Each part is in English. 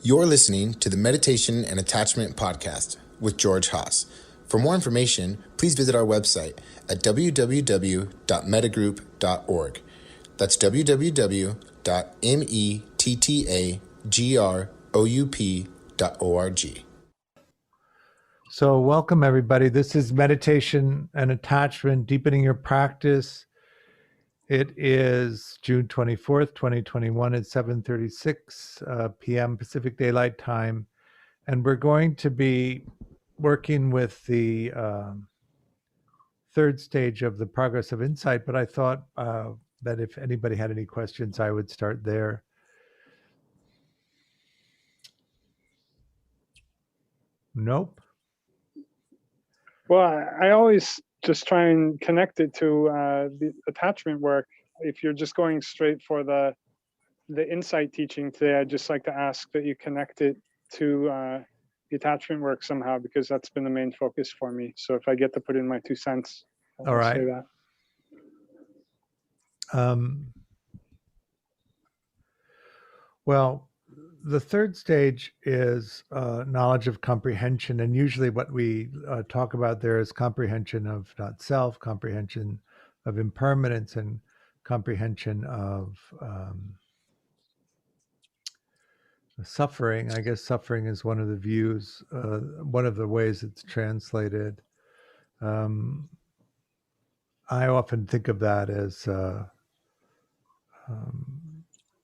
You're listening to the Meditation and Attachment Podcast with George Haas. For more information, please visit our website at www.mettagroup.org. That's www.mettagroup.org. So welcome everybody. This is Meditation and Attachment, Deepening Your Practice. It is June 24th, 2021 at 7:36 p.m. Pacific Daylight Time. And we're going to be working with the third stage of the Progress of Insight, but I thought that if anybody had any questions, I would start there. Nope. Well, I always just try and connect it to the attachment work. If you're just going straight for the insight teaching today, I'd just like to ask that you connect it to the attachment work somehow, because that's been the main focus for me. So if I get to put in my 2 cents, All right. say that. Well, the third stage is knowledge of comprehension, and usually what we talk about there is comprehension of not self, comprehension of impermanence, and comprehension of suffering. I guess suffering is one of the views, one of the ways it's translated. I often think of that as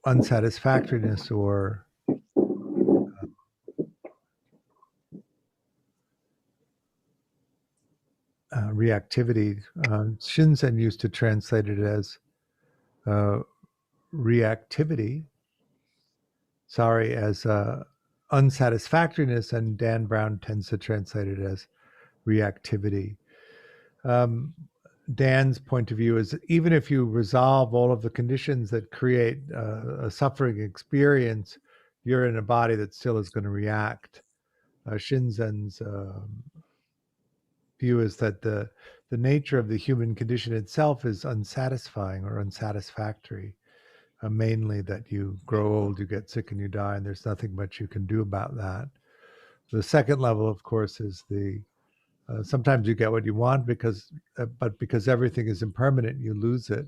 unsatisfactoriness or reactivity. Shinzen used to translate it as reactivity. As unsatisfactoriness, and Dan Brown tends to translate it as reactivity. Dan's point of view is even if you resolve all of the conditions that create a suffering experience, you're in a body that still is going to react. Shinzen's view is that the nature of the human condition itself is unsatisfying or unsatisfactory. Mainly that you grow old, you get sick, and you die, and there's nothing much you can do about that. The second level, of course, is the sometimes you get what you want but because everything is impermanent, you lose it.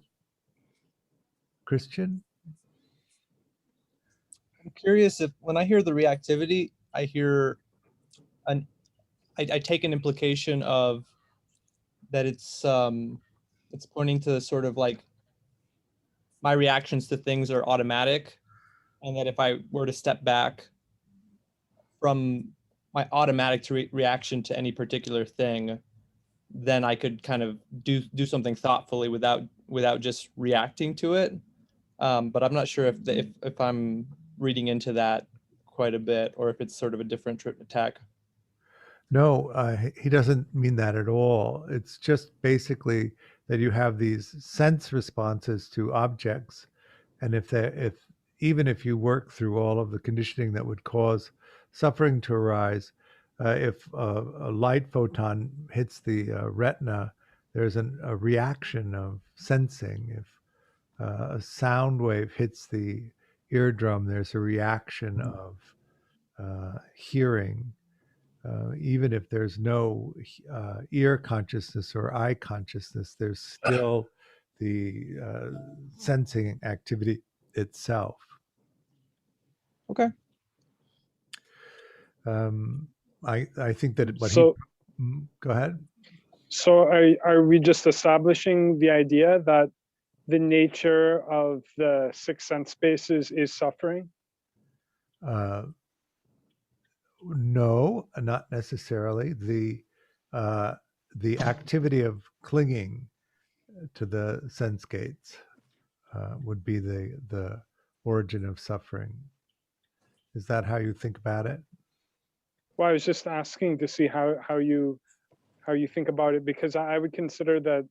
Christian? I'm curious if when I hear the reactivity, I hear I take an implication of that it's pointing to sort of like my reactions to things are automatic, and that if I were to step back from my automatic reaction to any particular thing, then I could kind of do something thoughtfully without just reacting to it. But I'm not sure if I'm reading into that quite a bit, or if it's sort of a different attack. No, he doesn't mean that at all. It's just basically that you have these sense responses to objects, and even if you work through all of the conditioning that would cause suffering to arise, if a light photon hits the retina, there's a reaction of sensing. If a sound wave hits the eardrum, there's a reaction of hearing. Even if there's no ear consciousness or eye consciousness, there's still the sensing activity itself. Okay. I think that go ahead. So are we just establishing the idea that the nature of the 6 sense spaces is suffering? No, not necessarily. The activity of clinging to the sense gates would be the origin of suffering. Is that how you think about it? Well, I was just asking to see how you think about it, because I would consider that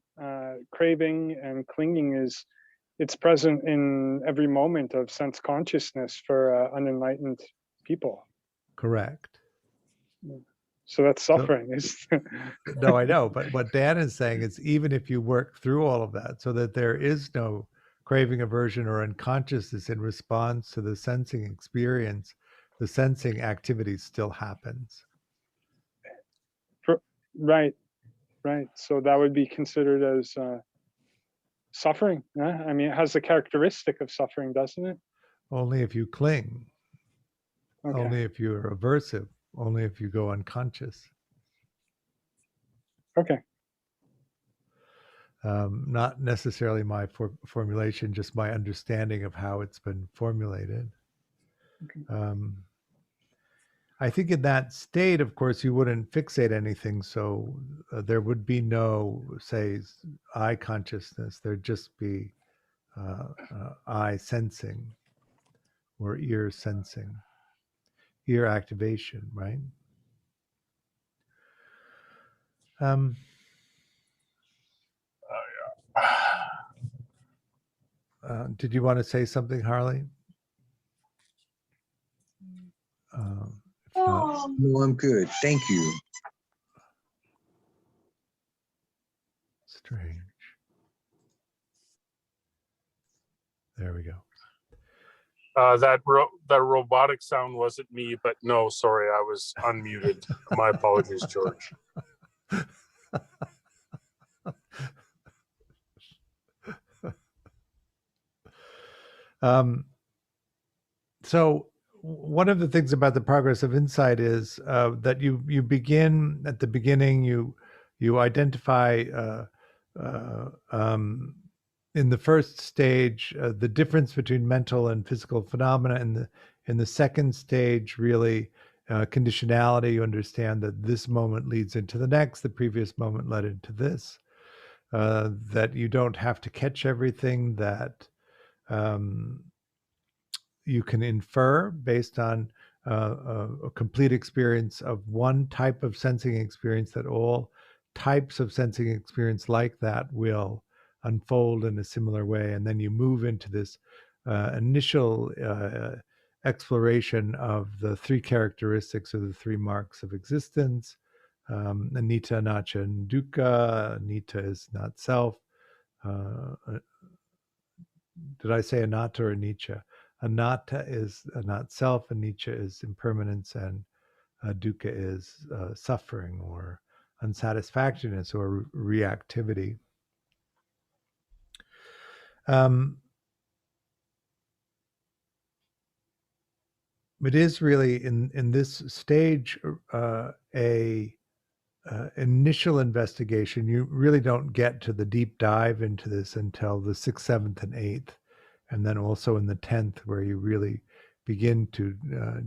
craving and clinging it's present in every moment of sense consciousness for unenlightened people. Correct. So that's suffering. No, I know, but what Dan is saying is even if you work through all of that so that there is no craving, aversion, or unconsciousness in response to the sensing experience, the sensing activity still happens. Right. So that would be considered as suffering. I mean, it has the characteristic of suffering, doesn't it? Only if you cling, Okay. only if you're aversive, only if you go unconscious. Okay. Not necessarily my formulation, just my understanding of how it's been formulated. Okay. I think in that state, of course, you wouldn't fixate anything. So there would be no, say, eye consciousness. There'd just be eye sensing or ear sensing, ear activation, right? Did you want to say something, Harley? If not, No, I'm good. Thank you. strange. There we go. That robotic sound wasn't me, but no, sorry, I was unmuted. My apologies, George. So one of the things about the progress of insight is that you begin at the beginning. You identify in the first stage the difference between mental and physical phenomena. In the second stage, really conditionality. You understand that this moment leads into the next. The previous moment led into this. That you don't have to catch everything. That you can infer based on a complete experience of one type of sensing experience, that all types of sensing experience like that will unfold in a similar way. And then you move into this initial exploration of the three characteristics or the three marks of existence. Anicca, Anatta, and Dukkha. Anicca is not self. Did I say anatta or anicca? Anatta is not self, anicca is impermanence, and dukkha is suffering or unsatisfactoriness or reactivity. It is really in this stage a initial investigation. You really don't get to the deep dive into this until the 6th, 7th, and 8th, and then also in the 10th, where you really begin to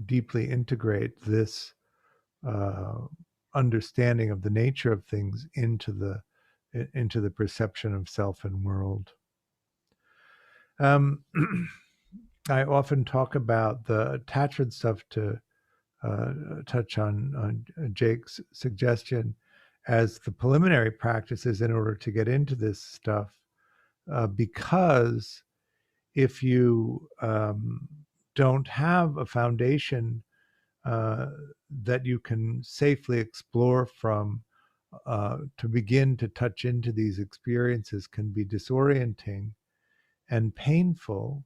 deeply integrate this understanding of the nature of things into the perception of self and world. I often talk about the attachment stuff to touch on Jake's suggestion as the preliminary practices in order to get into this stuff, because if you don't have a foundation that you can safely explore from, to begin to touch into these experiences can be disorienting and painful,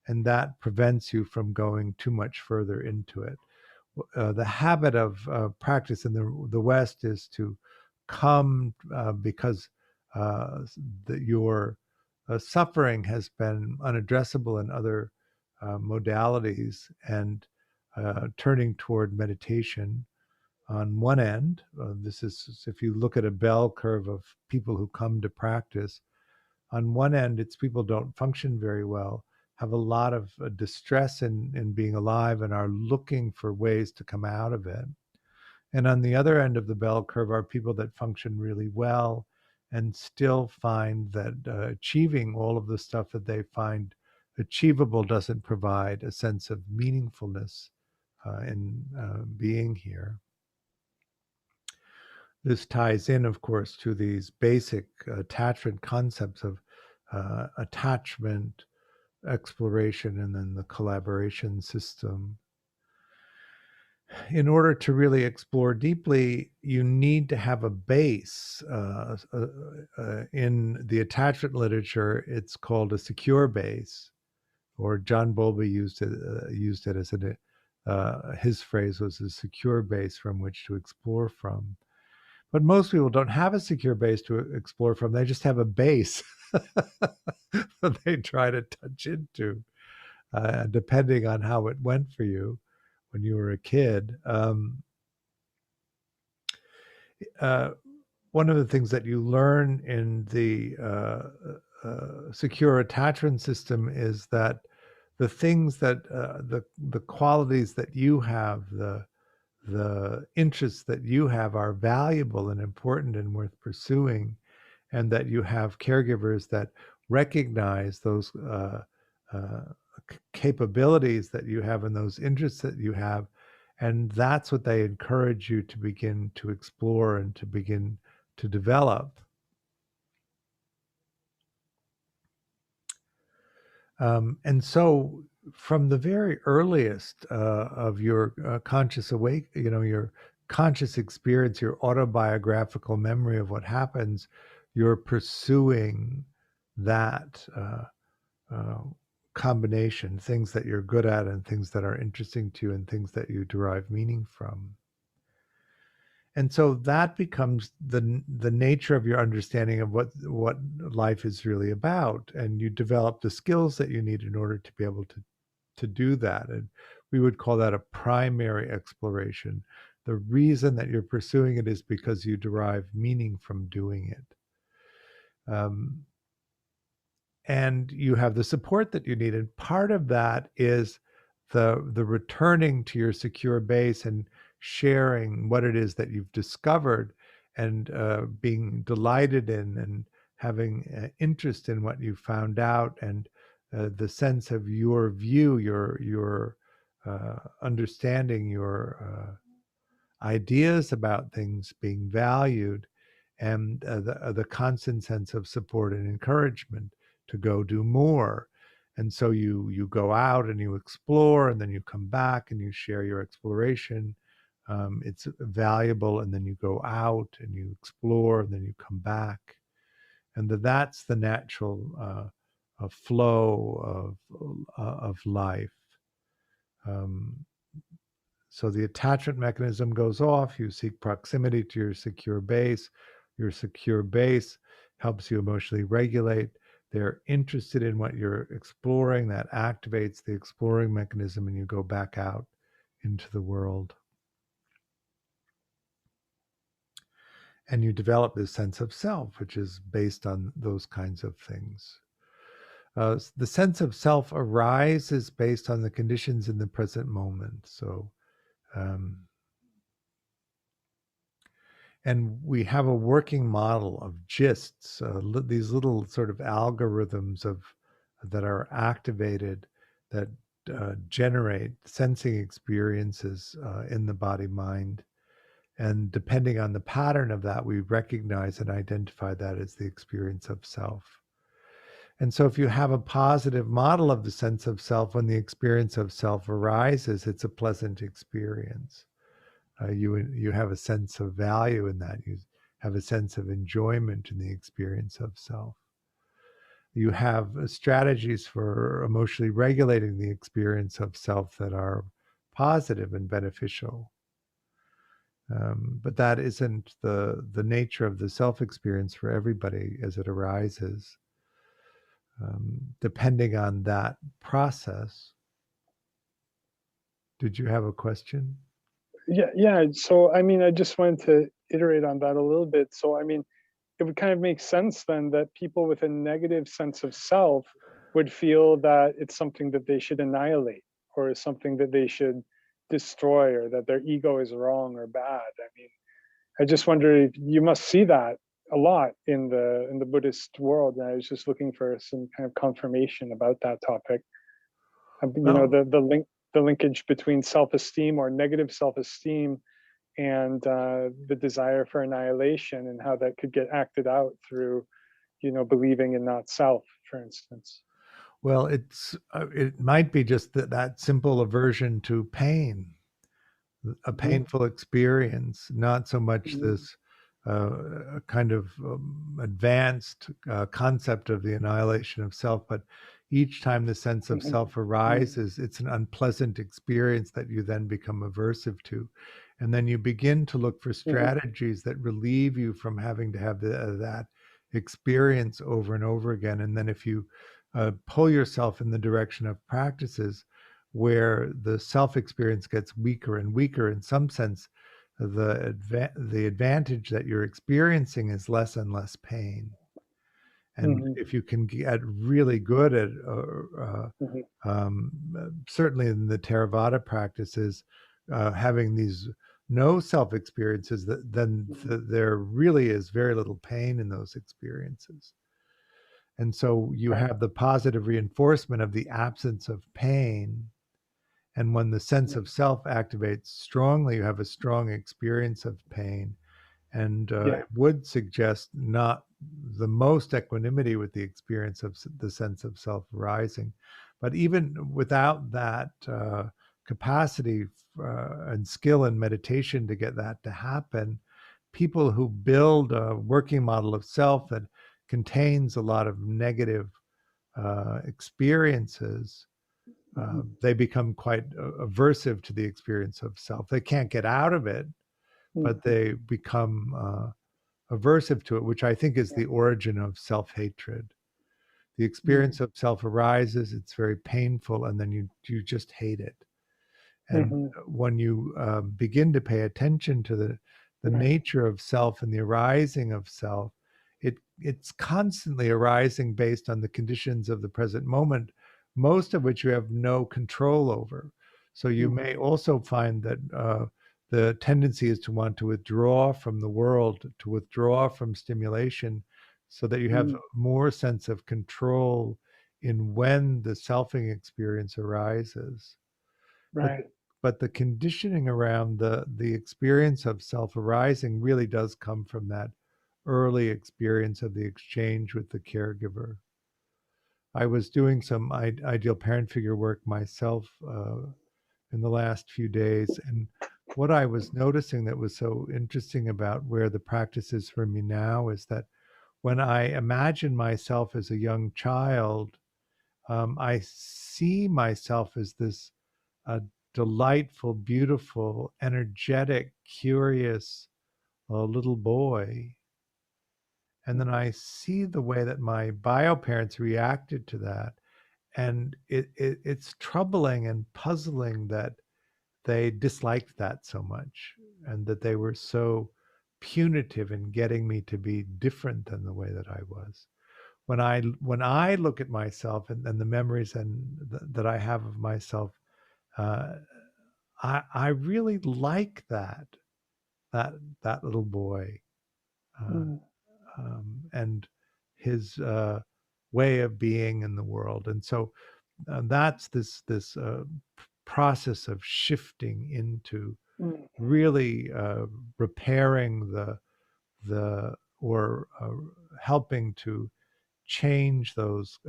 and that prevents you from going too much further into it. The habit of practice in the West is to come because your suffering has been unaddressable in other modalities, and turning toward meditation on one end. This is, if you look at a bell curve of people who come to practice, on one end, it's people don't function very well, have a lot of distress in being alive, and are looking for ways to come out of it. And on the other end of the bell curve are people that function really well and still find that achieving all of the stuff that they find achievable doesn't provide a sense of meaningfulness in being here. This ties in, of course, to these basic attachment concepts of attachment, exploration, and then the collaboration system. In order to really explore deeply, you need to have a base. In the attachment literature, it's called a secure base, or John Bowlby used it as his phrase was a secure base from which to explore from. But most people don't have a secure base to explore from. They just have a base that they try to touch into, depending on how it went for you when you were a kid. One of the things that you learn in the secure attachment system is that the things that the qualities that you have, the interests that you have are valuable and important and worth pursuing, and that you have caregivers that recognize those capabilities that you have and those interests that you have, and that's what they encourage you to begin to explore and to begin to develop. And so from the very earliest of your your conscious experience, your autobiographical memory of what happens, you're pursuing that combination, things that you're good at and things that are interesting to you and things that you derive meaning from. And so that becomes the nature of your understanding of what life is really about, and you develop the skills that you need in order to be able to do that. And we would call that a primary exploration. The reason that you're pursuing it is because you derive meaning from doing it. And you have the support that you need. And part of that is the returning to your secure base and sharing what it is that you've discovered, and being delighted in and having interest in what you found out, and the sense of your view, your understanding, your ideas about things being valued, and the constant sense of support and encouragement to go do more. And so you go out and you explore, and then you come back and you share your exploration. It's valuable, and then you go out and you explore, and then you come back, and that's the natural flow of life. So the attachment mechanism goes off. You seek proximity to your secure base. Your secure base helps you emotionally regulate. They're interested in what you're exploring. That activates the exploring mechanism, and you go back out into the world. And you develop this sense of self, which is based on those kinds of things. The sense of self arises based on the conditions in the present moment. So, and we have a working model of gists, these little sort of algorithms that are activated, that generate sensing experiences in the body-mind. And depending on the pattern of that, we recognize and identify that as the experience of self. And so if you have a positive model of the sense of self, when the experience of self arises, it's a pleasant experience. You have a sense of value in that. You have a sense of enjoyment in the experience of self. You have strategies for emotionally regulating the experience of self that are positive and beneficial. But that isn't the nature of the self-experience for everybody as it arises. Depending on that process. Did you have a question? Yeah. So, I mean, I just wanted to iterate on that a little bit. So, I mean, it would kind of make sense then that people with a negative sense of self would feel that it's something that they should annihilate, or is something that they should destroy, or that their ego is wrong or bad. I mean, I just wonder if you must see that a lot in the Buddhist world. And I was just looking for some kind of confirmation about that topic. The linkage between self-esteem or negative self-esteem and the desire for annihilation, and how that could get acted out through, believing in not self, for instance. Well, it might be just that simple aversion to pain, a painful experience, not so much this kind of advanced concept of the annihilation of self, but each time the sense of Mhm. self arises, it's an unpleasant experience that you then become aversive to. And then you begin to look for strategies that relieve you from having to have that experience over and over again. And then if you pull yourself in the direction of practices where the self experience gets weaker and weaker, in some sense, the advantage that you're experiencing is less and less pain. And Mhm. if you can get really good at, Mhm. certainly in the Theravada practices, having these no self experiences, then there really is very little pain in those experiences. And so you Right. have the positive reinforcement of the absence of pain. And when the sense of self activates strongly, you have a strong experience of pain. And Yeah. it would suggest not the most equanimity with the experience of the sense of self rising. But even without that capacity and skill in meditation to get that to happen, people who build a working model of self that contains a lot of negative experiences, they become quite aversive to the experience of self. They can't get out of it, but they become aversive to it, which I think is the origin of self-hatred. The experience of self arises, it's very painful, and then you just hate it. And Mhm. when you begin to pay attention to the nature of self and the arising of self, it's constantly arising based on the conditions of the present moment, most of which you have no control over. So you may also find that the tendency is to want to withdraw from the world, to withdraw from stimulation, so that you have more sense of control in when the selfing experience arises. But Right. but the conditioning around the experience of self arising really does come from that early experience of the exchange with the caregiver. I was doing some ideal parent figure work myself in the last few days, and what I was noticing that was so interesting about where the practice is for me now is that when I imagine myself as a young child, I see myself as this delightful, beautiful, energetic, curious little boy. And then I see the way that my bio parents reacted to that. And it's troubling and puzzling that they disliked that so much and that they were so punitive in getting me to be different than the way that I was. When I look at myself and the memories that I have of myself, uh, I really like that that little boy uh, and his way of being in the world, and so that's this process of shifting into really repairing the or helping to change those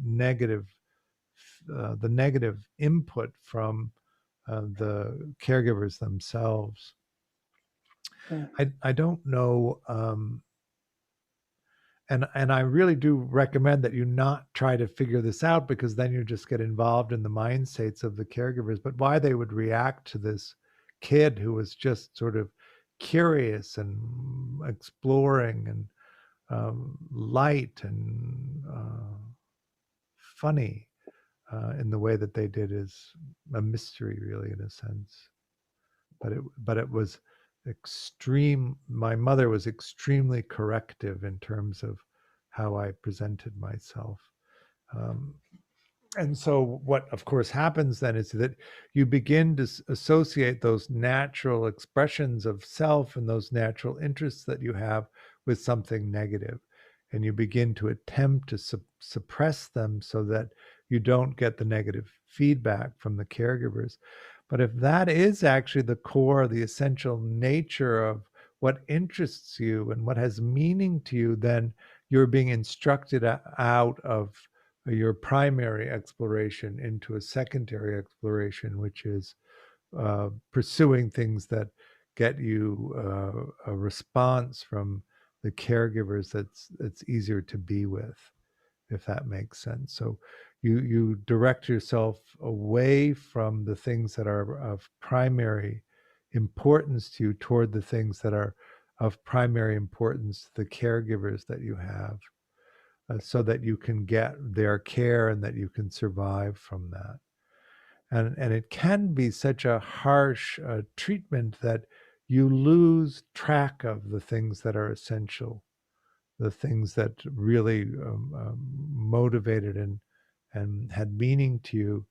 negative the negative input from the caregivers themselves. I don't know, and I really do recommend that you not try to figure this out because then you just get involved in the mind states of the caregivers. But why they would react to this kid who was just sort of curious and exploring and light and funny in the way that they did is a mystery, really, in a sense. But it was extreme. My mother was extremely corrective in terms of how I presented myself. Um, and so what of course happens then is that you begin to associate those natural expressions of self and those natural interests that you have with something negative, and you begin to attempt to suppress them so that you don't get the negative feedback from the caregivers. But if that is actually the core, the essential nature of what interests you and what has meaning to you, then you're being instructed out of your primary exploration into a secondary exploration, which is pursuing things that get you a response from the caregivers that's easier to be with. if that makes sense. So you direct yourself away from the things that are of primary importance to you toward the things that are of primary importance to the caregivers that you have, so that you can get their care and that you can survive from that. And it can be such a harsh treatment that you lose track of the things that are essential, the things that really motivated and had meaning to you,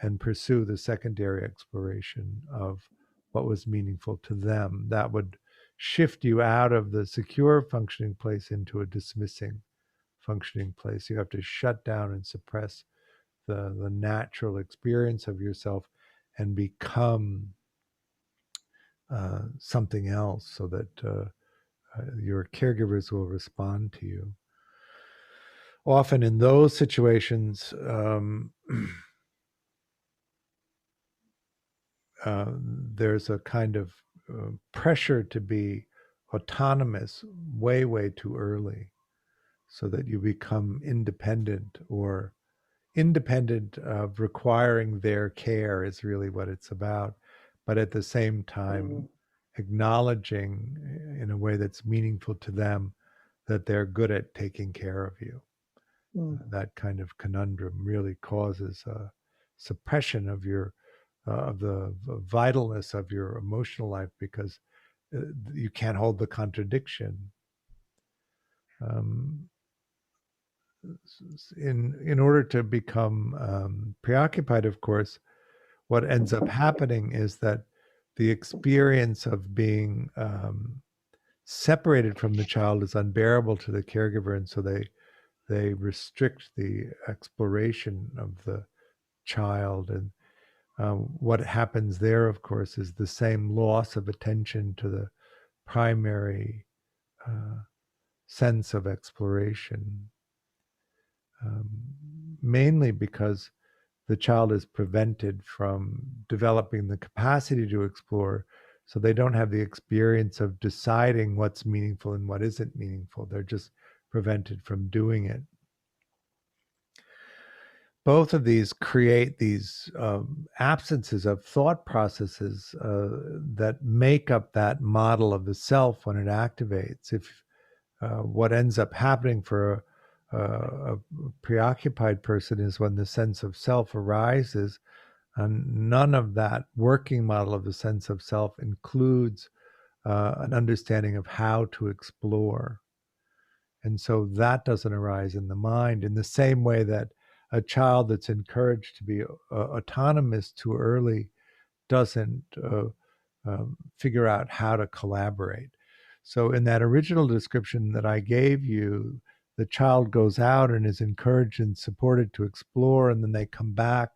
and pursue the secondary exploration of what was meaningful to them. That would shift you out of the secure functioning place into a dismissing functioning place. You have to shut down and suppress the natural experience of yourself and become something else, so that your caregivers will respond to you. Often in those situations, there's a kind of pressure to be autonomous way, way too early, so that you become independent, or independent of requiring their care is really what it's about. But at the same time, acknowledging in a way that's meaningful to them that they're good at taking care of you. That kind of conundrum really causes a suppression of your of the vitalness of your emotional life, because you can't hold the contradiction. In order to become preoccupied, of course, what ends up happening is that the experience of being separated from the child is unbearable to the caregiver, and so they restrict the exploration of the child. And what happens there, of course, is the same loss of attention to the primary sense of exploration, mainly because the child is prevented from developing the capacity to explore. So they don't have the experience of deciding what's meaningful and what isn't meaningful. They're just prevented from doing it. Both of these create these absences of thought processes that make up that model of the self when it activates. If what ends up happening for a preoccupied person is when the sense of self arises, and none of that working model of the sense of self includes an understanding of how to explore. And so that doesn't arise in the mind in the same way that a child that's encouraged to be autonomous too early doesn't figure out how to collaborate. So in that original description that I gave you, the child goes out and is encouraged and supported to explore, and then they come back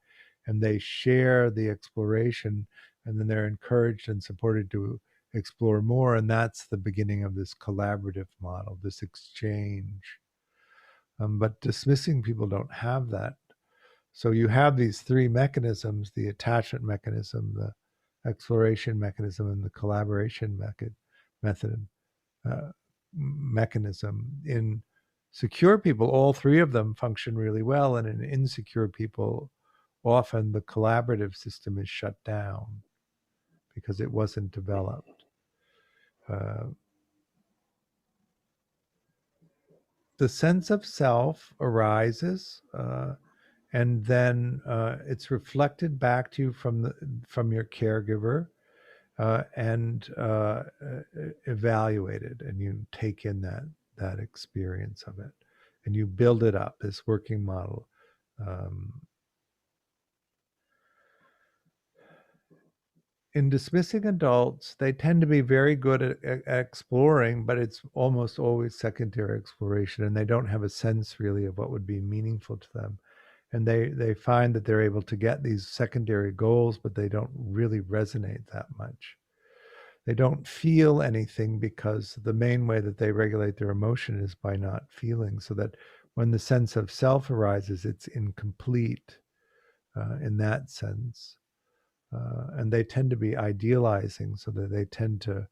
and they share the exploration, and then they're encouraged and supported to explore more. And that's the beginning of this collaborative model, this exchange. But dismissing people don't have that. So you have these three mechanisms: the attachment mechanism, the exploration mechanism, and the collaboration mechanism. In secure people, all three of them function really well, and in insecure people, often the collaborative system is shut down because it wasn't developed. The sense of self arises, and then it's reflected back to you from your caregiver, and evaluated, and you take in that experience of it, and you build it up, this working model. In dismissing adults, they tend to be very good at exploring, but it's almost always secondary exploration, and they don't have a sense really of what would be meaningful to them. And they find that they're able to get these secondary goals, but they don't really resonate that much. They don't feel anything because the main way that they regulate their emotion is by not feeling, so that when the sense of self arises, it's incomplete in that sense. And they tend to be idealizing, so that they tend to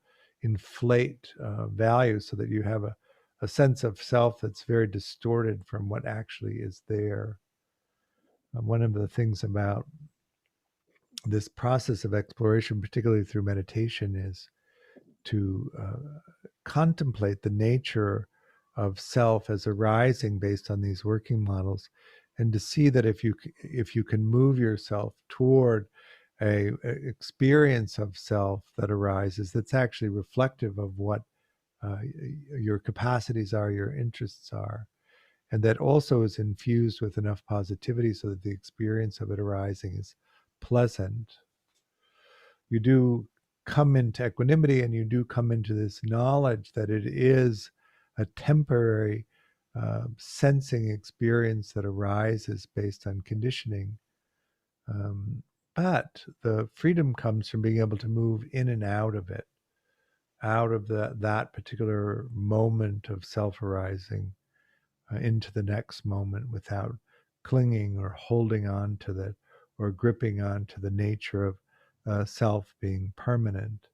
inflate value, so that you have a a sense of self that's very distorted from what actually is there. One of the things about this process of exploration, particularly through meditation, is to contemplate the nature of self as arising based on these working models, and to see that if you can move yourself toward a experience of self that arises that's actually reflective of what your capacities are, your interests are, and that also is infused with enough positivity so that the experience of it arising is pleasant, you do come into equanimity, and you do come into this knowledge that it is a temporary sensing experience that arises based on conditioning. But the freedom comes from being able to move in and out of it, out of that particular moment of self-arising into the next moment without clinging or holding on to that or gripping on to the nature of self being permanent.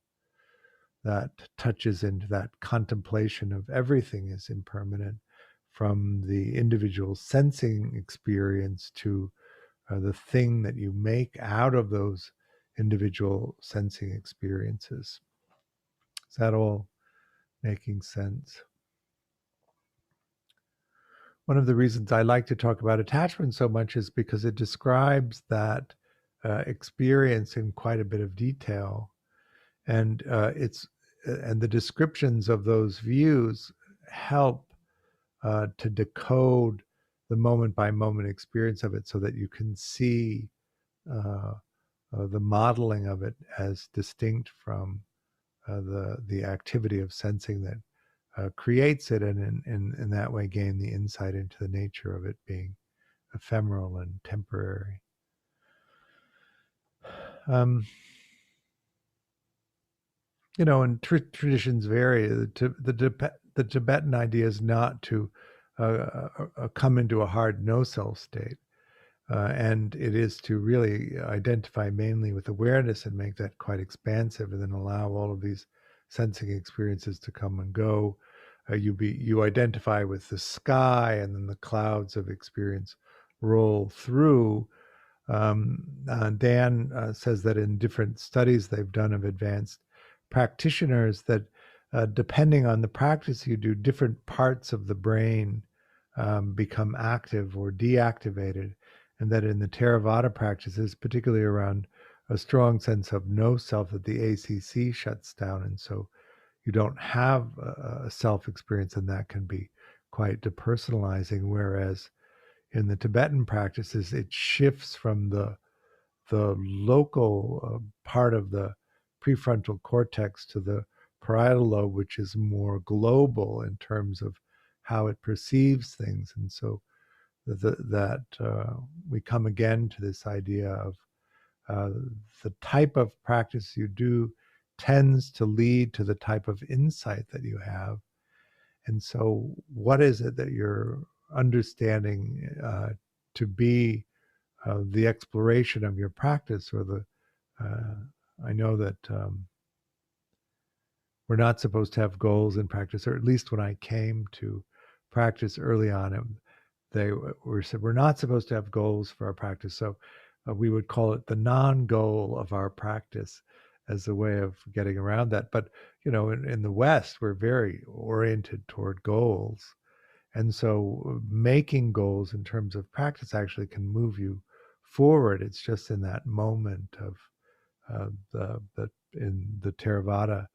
That touches into that contemplation of everything is impermanent, from the individual sensing experience to the thing that you make out of those individual sensing experiences. Is that all making sense? One of the reasons I like to talk about attachment so much is because it describes that experience in quite a bit of detail, and the descriptions of those views help to decode the moment by moment experience of it, so that you can see the modeling of it as distinct from the activity of sensing that creates it, and in that way gain the insight into the nature of it being ephemeral and temporary. And traditions vary. The Tibetan idea is not to come into a hard no-self state, and it is to really identify mainly with awareness and make that quite expansive, and then allow all of these sensing experiences to come and go. You identify with the sky, and then the clouds of experience roll through. Dan says that in different studies they've done of advanced practitioners, that depending on the practice you do, different parts of the brain become active or deactivated, and that in the Theravada practices, particularly around a strong sense of no self, that the ACC shuts down, and so you don't have a self experience, and that can be quite depersonalizing. Whereas in the Tibetan practices, it shifts from the local part of the prefrontal cortex to the parietal lobe, which is more global in terms of how it perceives things. And so that we come again to this idea of the type of practice you do tends to lead to the type of insight that you have. And so what is it that you're understanding to be the exploration of your practice, or the I know that we're not supposed to have goals in practice, or at least when I came to practice early on, they were said we're not supposed to have goals for our practice. So we would call it the non-goal of our practice as a way of getting around that. But in the West, we're very oriented toward goals, and so making goals in terms of practice actually can move you forward. It's just in that moment of in the Theravada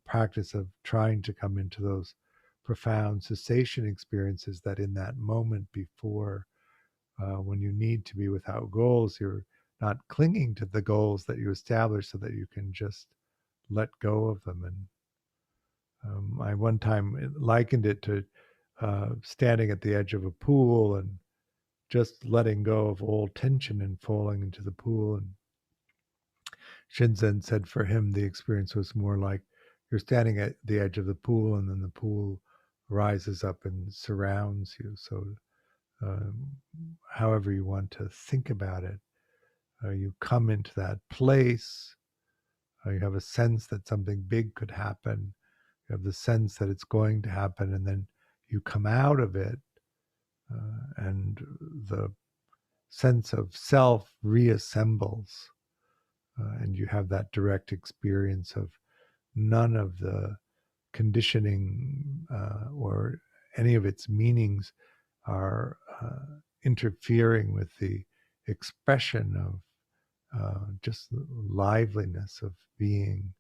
practice of trying to come into those profound cessation experiences, that in that moment before, when you need to be without goals, you're not clinging to the goals that you establish, so that you can just let go of them. And I one time likened it to standing at the edge of a pool and just letting go of all tension and falling into the pool. And Shinzen said for him, the experience was more like you're standing at the edge of the pool, and then the pool rises up and surrounds you. So however you want to think about it, you come into that place, you have a sense that something big could happen, You have the sense that it's going to happen, and then you come out of it, and the sense of self reassembles, and you have that direct experience of none of the conditioning or any of its meanings are interfering with the expression of just the liveliness of being.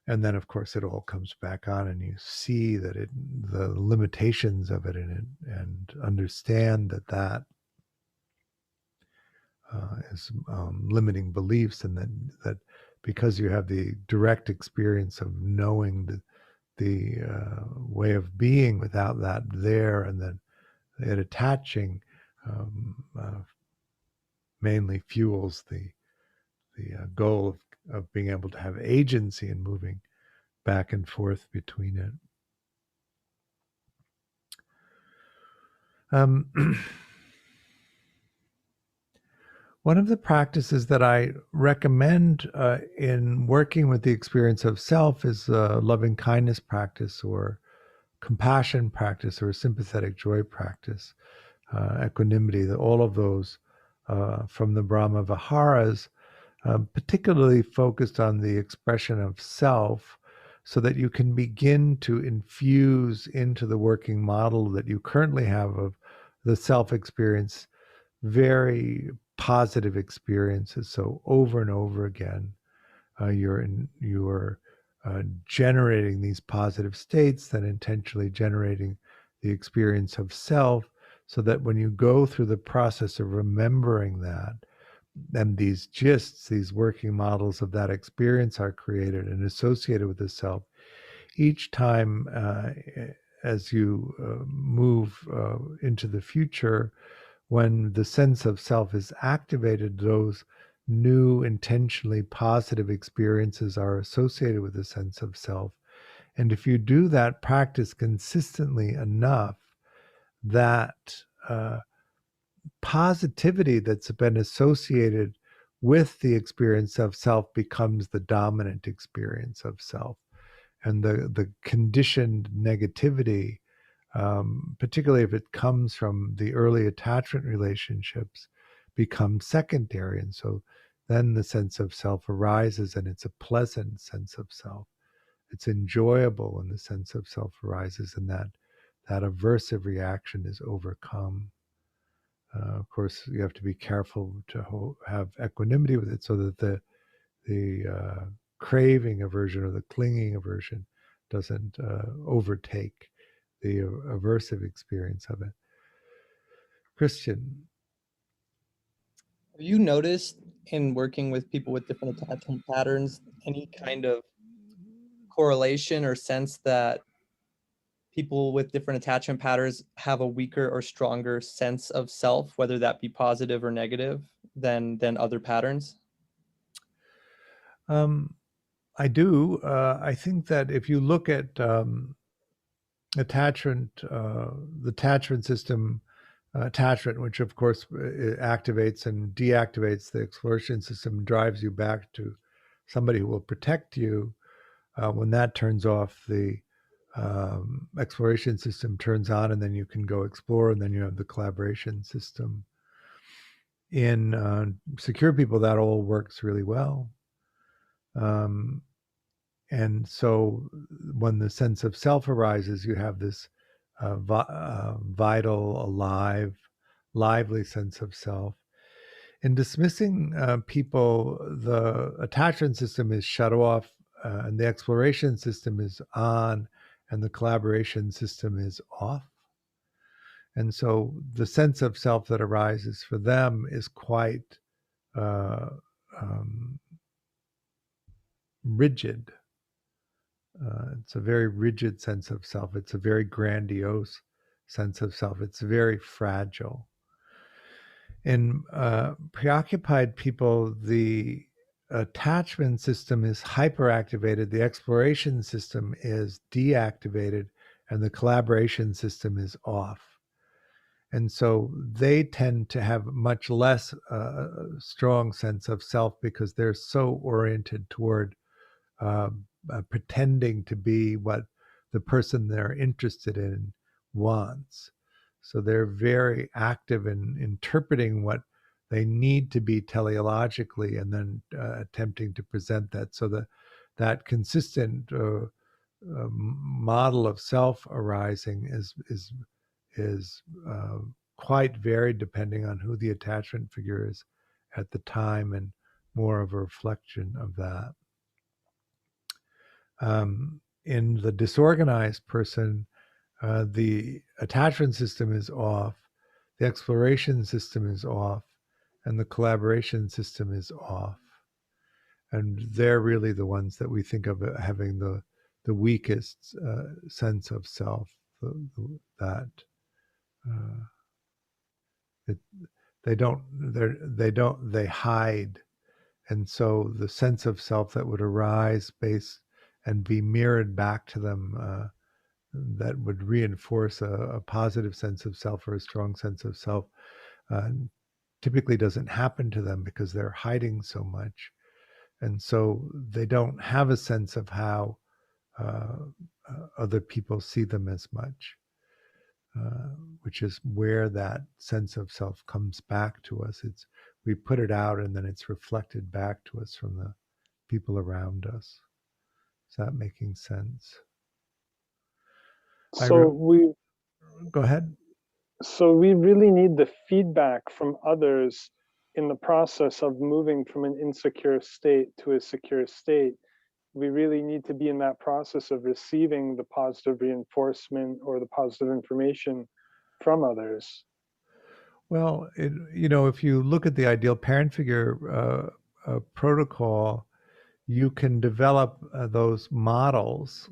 And then, of course, it all comes back on, and you see that the limitations of it, and understand that is limiting beliefs, and that because you have the direct experience of knowing the way of being without that there, and then it attaching mainly fuels the goal of being able to have agency and moving back and forth between it. One of the practices that I recommend in working with the experience of self is loving kindness practice, or compassion practice, or sympathetic joy practice, equanimity. All of those from the Brahma Viharas, particularly focused on the expression of self, so that you can begin to infuse into the working model that you currently have of the self experience very positive experiences. So over and over again, you're generating these positive states, then intentionally generating the experience of self, so that when you go through the process of remembering that, and these gists, these working models of that experience are created and associated with the self, each time as you move into the future, when the sense of self is activated, those new intentionally positive experiences are associated with the sense of self. And if you do that practice consistently enough, that positivity that's been associated with the experience of self becomes the dominant experience of self. And the conditioned negativity, particularly if it comes from the early attachment relationships, becomes secondary. And so then the sense of self arises, and it's a pleasant sense of self. It's enjoyable when the sense of self arises, and that aversive reaction is overcome. Of course, you have to be careful to have equanimity with it, so that the craving aversion or the clinging aversion doesn't overtake the aversive experience of it. Christian. Have you noticed in working with people with different attachment patterns any kind of correlation or sense that people with different attachment patterns have a weaker or stronger sense of self, whether that be positive or negative, than other patterns? I do. I think that if you look at attachment, the attachment system, attachment, which of course activates and deactivates the exploration system, drives you back to somebody who will protect you. When that turns off, the exploration system turns on, and then you can go explore, and then you have the collaboration system. In secure people, that all works really well. And so when the sense of self arises, you have this vital, alive, lively sense of self. In dismissing people, the attachment system is shut off, and the exploration system is on, and the collaboration system is off. And so the sense of self that arises for them is quite rigid. It's a very rigid sense of self. It's a very grandiose sense of self. It's very fragile. In preoccupied people, the attachment system is hyperactivated, the exploration system is deactivated, and the collaboration system is off. And so they tend to have much less strong sense of self, because they're so oriented toward pretending to be what the person they're interested in wants. So they're very active in interpreting what they need to be teleologically, and then attempting to present that. So that consistent model of self arising is quite varied depending on who the attachment figure is at the time, and more of a reflection of that. In the disorganized person, the attachment system is off, the exploration system is off, and the collaboration system is off. And they're really the ones that we think of having the weakest sense of self. That they hide, and so the sense of self that would arise based and be mirrored back to them, that would reinforce a positive sense of self or a strong sense of self, typically doesn't happen to them because they're hiding so much. And so they don't have a sense of how other people see them as much, which is where that sense of self comes back to us. We put it out and then it's reflected back to us from the people around us. Is that making sense? Go ahead. So we really need the feedback from others in the process of moving from an insecure state to a secure state. We really need to be in that process of receiving the positive reinforcement or the positive information from others. Well, if you look at the ideal parent figure protocol, you can develop those models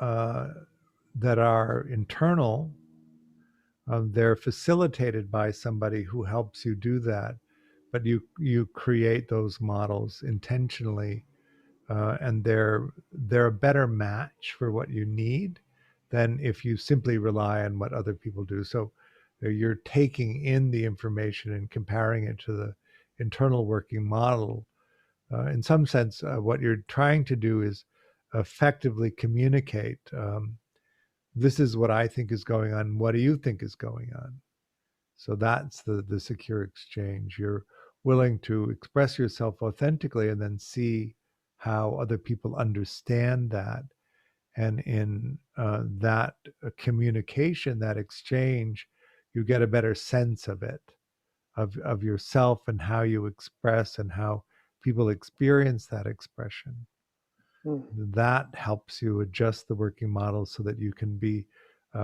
that are internal. They're facilitated by somebody who helps you do that, but you create those models intentionally, and they're a better match for what you need than if you simply rely on what other people do. So you're taking in the information and comparing it to the internal working model. In some sense, what you're trying to do is effectively communicate. This is what I think is going on. What do you think is going on? So that's the secure exchange. You're willing to express yourself authentically and then see how other people understand that. And in that communication, that exchange, you get a better sense of it, of yourself and how you express and how people experience that expression. That helps you adjust the working model so that you can be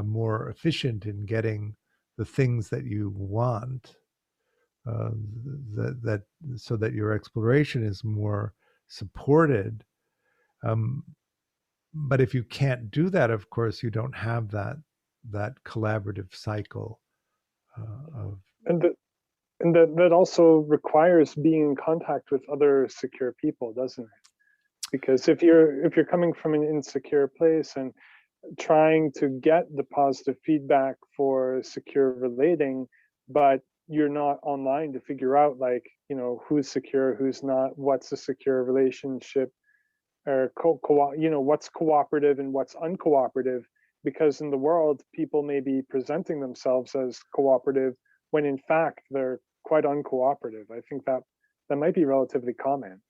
more efficient in getting the things that you want, so that your exploration is more supported. But if you can't do that, of course, you don't have that collaborative cycle of. And that also requires being in contact with other secure people, doesn't it? Because if you're coming from an insecure place and trying to get the positive feedback for secure relating, but you're not online to figure out, like, who's secure, who's not, what's a secure relationship, or what's cooperative and what's uncooperative, because in the world people may be presenting themselves as cooperative when in fact they're quite uncooperative. I think that might be relatively common.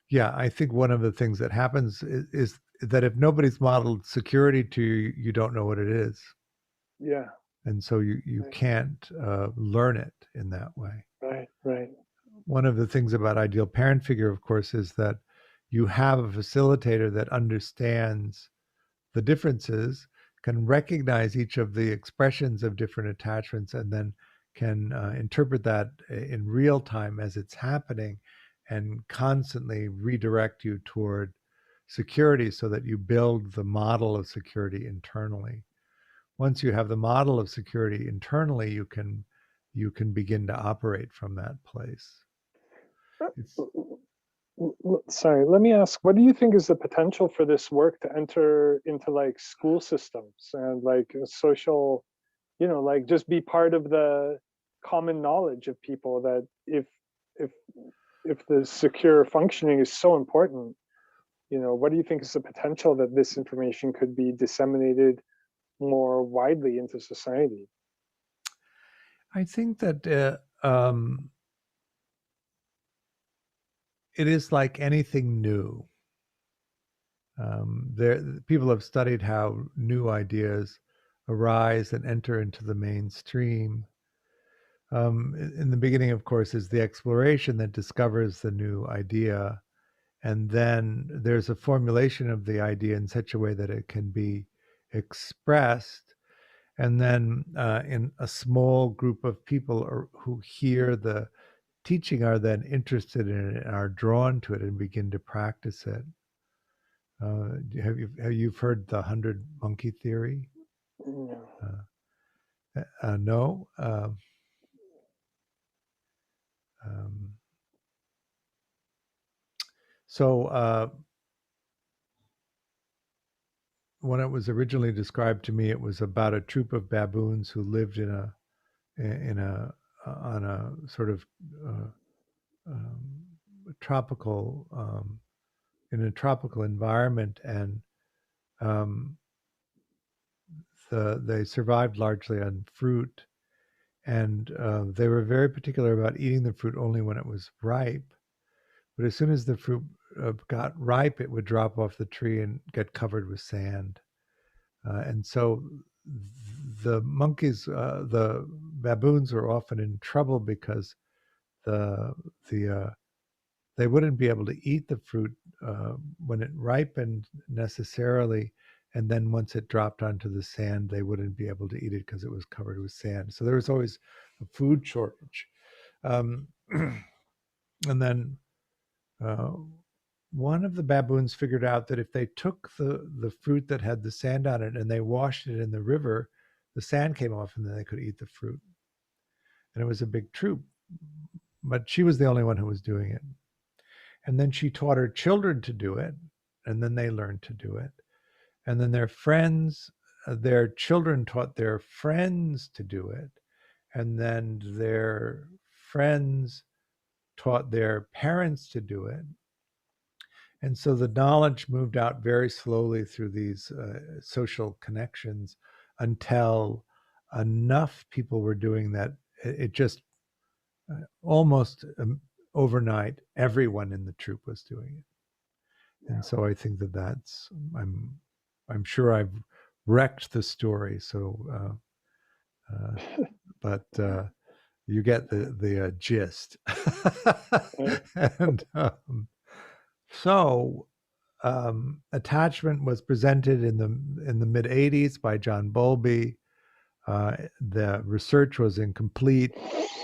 Yeah, I think one of the things that happens is that if nobody's modeled security to you, you don't know what it is. Yeah. And so you Right. can't learn it in that way. Right. One of the things about ideal parent figure, of course, is that you have a facilitator that understands the differences, can recognize each of the expressions of different attachments, and then can interpret that in real time as it's happening, and constantly redirect you toward security so that you build the model of security internally. Once you have the model of security internally, you can begin to operate from that place. Sorry, let me ask, what do you think is the potential for this work to enter into like school systems and like social, like just be part of the common knowledge of people, that if the secure functioning is so important, what do you think is the potential that this information could be disseminated more widely into society? I think that it is like anything new. People have studied how new ideas arise and enter into the mainstream. In the beginning, of course, is the exploration that discovers the new idea. And then there's a formulation of the idea in such a way that it can be expressed. And then in a small group of people who hear the teaching are then interested in it and are drawn to it and begin to practice it. Have you heard the 100 monkey theory? No. No. So when it was originally described to me, it was about a troop of baboons who lived on a sort of tropical in a tropical environment, and they survived largely on fruit, and they were very particular about eating the fruit only when it was ripe. But as soon as the fruit got ripe, it would drop off the tree and get covered with sand. And so the monkeys, the baboons, were often in trouble because they wouldn't be able to eat the fruit when it ripened necessarily, and then once it dropped onto the sand, they wouldn't be able to eat it because it was covered with sand. So there was always a food shortage. And then one of the baboons figured out that if they took the fruit that had the sand on it and they washed it in the river, the sand came off and then they could eat the fruit. And it was a big troop, but she was the only one who was doing it. And then she taught her children to do it, and then they learned to do it. And then their friends, their children taught their friends to do it. And then their friends taught their parents to do it. And so the knowledge moved out very slowly through these social connections until enough people were doing that it just almost overnight, everyone in the troop was doing it. And so I think that's, I'm sure I've wrecked the story. So, but you get the gist. And so attachment was presented in the mid 80s by John Bowlby. The research was incomplete.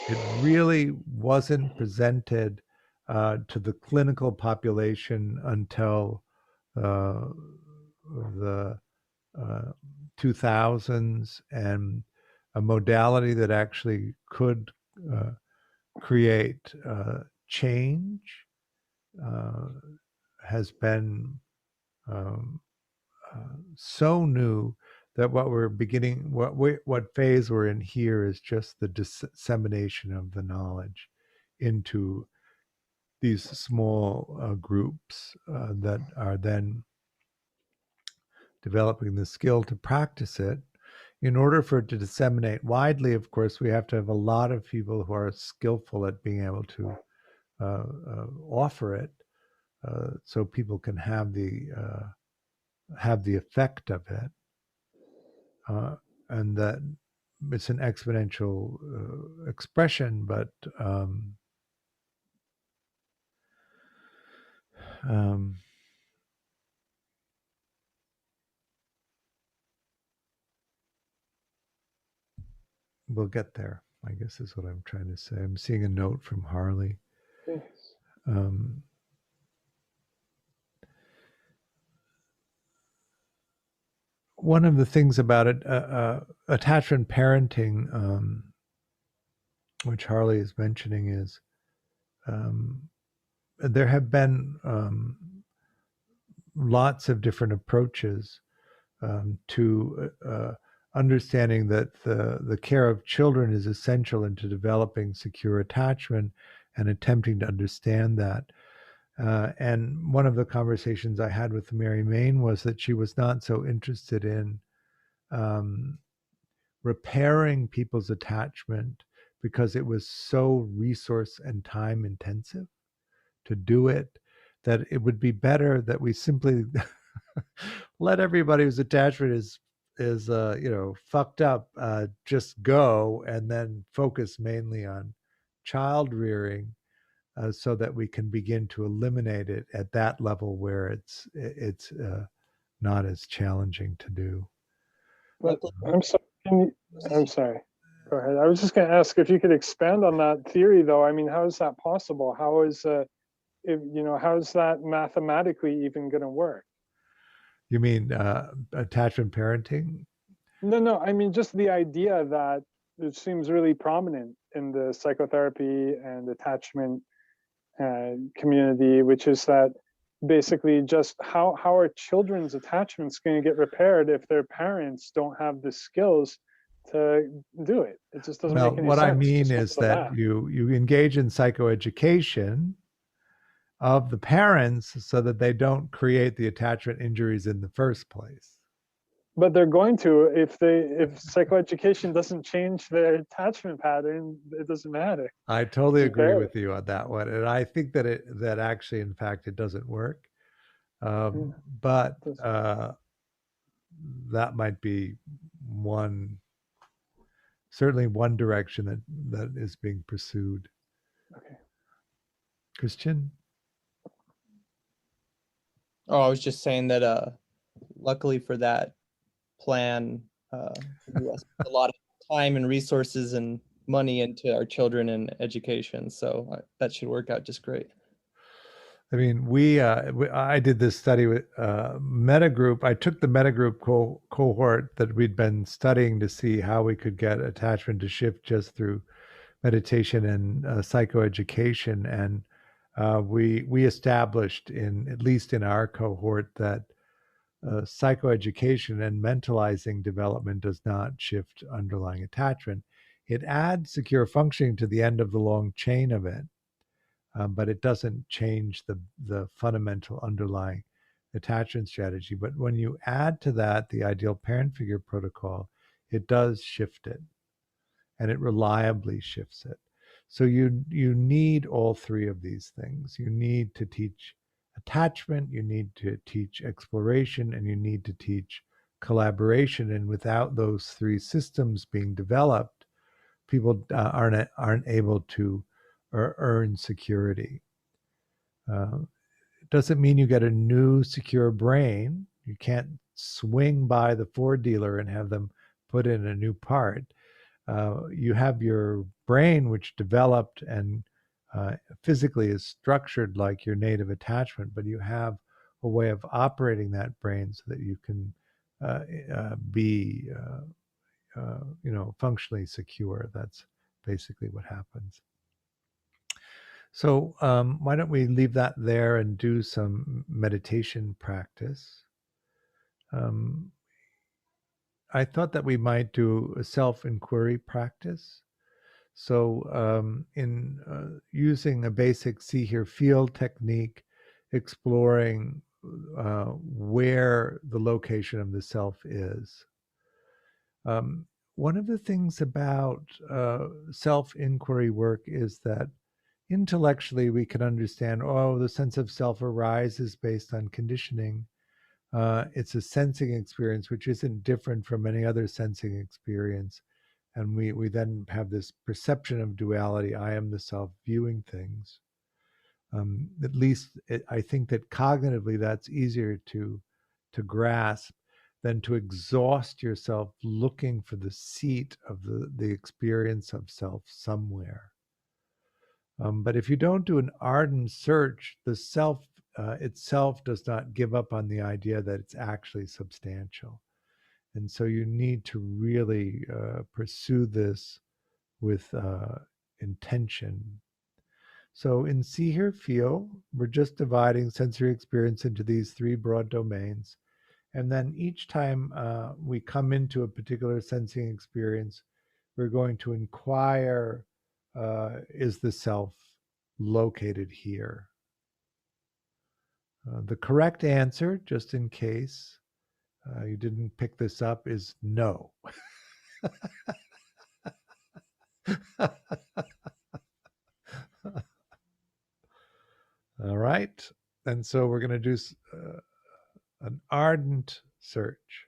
It really wasn't presented to the clinical population until the 2000s, and a modality that actually could create change has been so new that what phase we're in here is just the dissemination of the knowledge into these small groups that are then developing the skill to practice it. In order for it to disseminate widely, of course, we have to have a lot of people who are skillful at being able to offer it, so people can have the effect of it. And that it's an exponential expression, but we'll get there, I guess is what I'm trying to say. I'm seeing a note from Harley. Yes. One of the things about it, attachment parenting, which Harley is mentioning, is there have been lots of different approaches to understanding that the care of children is essential into developing secure attachment and attempting to understand that. And one of the conversations I had with Mary Main was that she was not so interested in repairing people's attachment because it was so resource and time intensive to do it, that it would be better that we simply let everybody whose attachment is fucked up just go, and then focus mainly on child rearing, so that we can begin to eliminate it at that level where it's not as challenging to do. But I'm sorry. I'm sorry. Go ahead. I was just going to ask if you could expand on that theory, though. I mean, how is that possible? How is how is that mathematically even going to work? You mean attachment parenting? No. I mean, just the idea that it seems really prominent in the psychotherapy and attachment community, which is that basically just how are children's attachments going to get repaired if their parents don't have the skills to do it? It just doesn't make any what sense. I mean is that you engage in psychoeducation of the parents so that they don't create the attachment injuries in the first place. But they're going to if psychoeducation doesn't change their attachment pattern, it doesn't matter. I totally agree with you on that one, and I think that actually, in fact, it doesn't work. But that might be certainly one direction that is being pursued. Okay. Christian? Oh, I was just saying that luckily for that plan, we invest a lot of time and resources and money into our children and education, so that should work out just great. I mean, I did this study with Mettagroup. I took the Mettagroup cohort that we'd been studying to see how we could get attachment to shift just through meditation and psychoeducation, and we established, at least in our cohort, that psychoeducation and mentalizing development does not shift underlying attachment. It adds secure functioning to the end of the long chain of it. But it doesn't change the fundamental underlying attachment strategy. But when you add to that the ideal parent figure protocol, it does shift it, and it reliably shifts it. So you need all three of these things. You need to teach attachment, you need to teach exploration, and you need to teach collaboration. And without those three systems being developed, people aren't able to earn security. It doesn't mean you get a new secure brain. You can't swing by the Ford dealer and have them put in a new part. You have your brain, which developed and physically is structured like your native attachment, but you have a way of operating that brain so that you can be functionally secure. That's basically what happens. So why don't we leave that there and do some meditation practice? I thought that we might do a self-inquiry practice. So in using a basic see, hear, feel technique, exploring where the location of the self is. One of the things about self-inquiry work is that intellectually we can understand, the sense of self arises based on conditioning. It's a sensing experience which isn't different from any other sensing experience, and we then have this perception of duality. I am the self viewing things. At least I think that cognitively that's easier to grasp than to exhaust yourself looking for the seat of the experience of self somewhere. But if you don't do an ardent search, the self itself does not give up on the idea that it's actually substantial. And so you need to really pursue this with intention. So in see, hear, feel, we're just dividing sensory experience into these three broad domains. And then each time we come into a particular sensing experience, we're going to inquire, is the self located here? The correct answer, just in case you didn't pick this up, is no. All right. And so we're going to do an ardent search.